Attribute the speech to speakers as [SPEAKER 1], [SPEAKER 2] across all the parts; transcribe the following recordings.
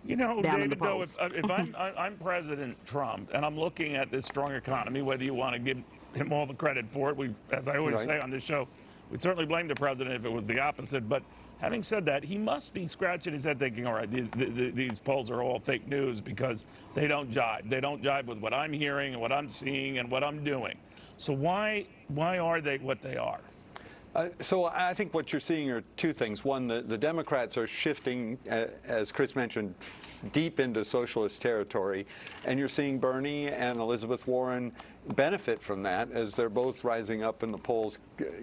[SPEAKER 1] You know,
[SPEAKER 2] down in the
[SPEAKER 1] David, though,
[SPEAKER 2] polls.
[SPEAKER 1] if I'm President Trump and I'm looking at this strong economy, whether you want to give him all the credit for it, as I always say on this show, we'd certainly blame the president if it was the opposite. But having said that, he must be scratching his head thinking, all right, these polls are all fake news because they don't jive. They don't jive with what I'm hearing and what I'm seeing and what I'm doing. So why are they what they are?
[SPEAKER 3] So I think what you're seeing are two things. One, the Democrats are shifting, as Chris mentioned, deep into socialist territory, and you're seeing Bernie and Elizabeth Warren benefit from that as they're both rising up in the polls,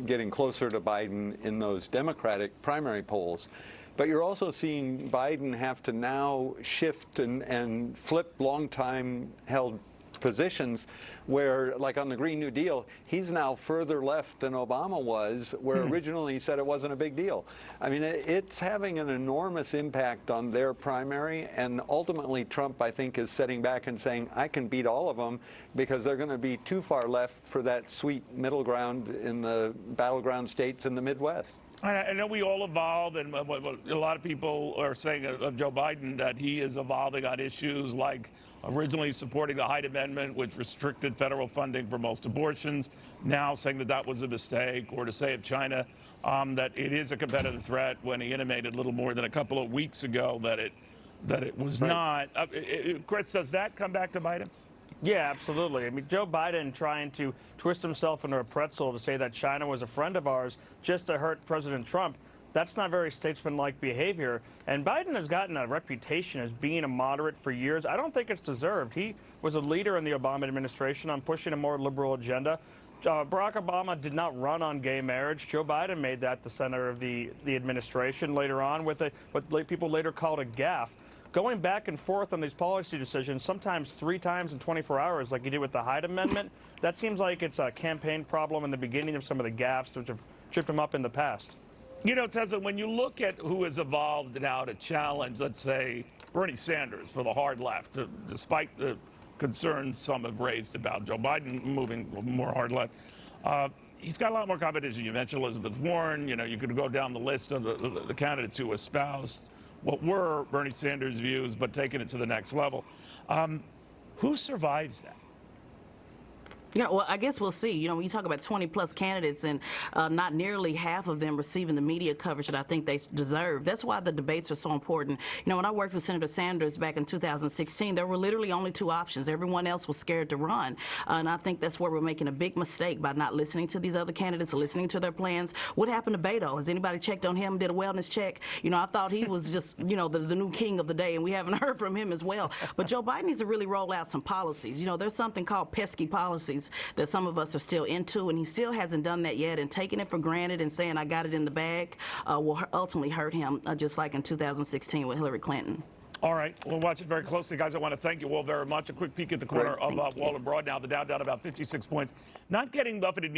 [SPEAKER 3] getting closer to Biden in those Democratic primary polls. But you're also seeing Biden have to now shift and flip long-time held positions where, like on the Green New Deal, he's now further left than Obama was, where originally he said it wasn't a big deal. I mean, it's having an enormous impact on their primary, and ultimately Trump, I think, is sitting back and saying, I can beat all of them because they're going to be too far left for that sweet middle ground in the battleground states in the Midwest.
[SPEAKER 1] I know we all evolve, and a lot of people are saying of Joe Biden that he is evolving on issues like originally supporting the Hyde Amendment, which restricted federal funding for most abortions, now saying that that was a mistake, or to say of China that it is a competitive threat when he intimated a little more than a couple of weeks ago that it was not. Chris, does that come back to Biden?
[SPEAKER 4] Yeah, absolutely. I mean, Joe Biden trying to twist himself into a pretzel to say that China was a friend of ours just to hurt President Trump, that's not very statesmanlike behavior. And Biden has gotten a reputation as being a moderate for years. I don't think it's deserved. He was a leader in the Obama administration on pushing a more liberal agenda. Barack Obama did not run on gay marriage. Joe Biden made that the center of the administration later on with what people later called a gaffe. Going back and forth on these policy decisions, sometimes 3 times in 24 hours, like he did with the Hyde Amendment, that seems like it's a campaign problem in the beginning of some of the gaffes which have tripped him up in the past.
[SPEAKER 1] You know, Tessa, when you look at who has evolved now to challenge, let's say, Bernie Sanders for the hard left, despite the concerns some have raised about Joe Biden moving more hard left, he's got a lot more competition. You mentioned Elizabeth Warren. You know, you could go down the list of the candidates who espoused what were Bernie Sanders' views, but taking it to the next level. Who survives that?
[SPEAKER 2] Yeah, well, I guess we'll see. You know, when you talk about 20-plus candidates and not nearly half of them receiving the media coverage that I think they deserve, that's why the debates are so important. You know, when I worked with Senator Sanders back in 2016, there were literally only 2 options. Everyone else was scared to run. And I think that's where we're making a big mistake by not listening to these other candidates, listening to their plans. What happened to Beto? Has anybody checked on him, did a wellness check? You know, I thought he was just, you know, the new king of the day, and we haven't heard from him as well. But Joe Biden needs to really roll out some policies. You know, there's something called pesky policies that some of us are still into, and he still hasn't done that yet, and taking it for granted and saying I got it in the bag will ultimately hurt him, just like in 2016 with Hillary Clinton.
[SPEAKER 1] All right, we'll watch it very closely. Guys, I want to thank you all very much. A quick peek at the corner of Wall and Broad now. The Dow down about 56 points. Not getting buffeted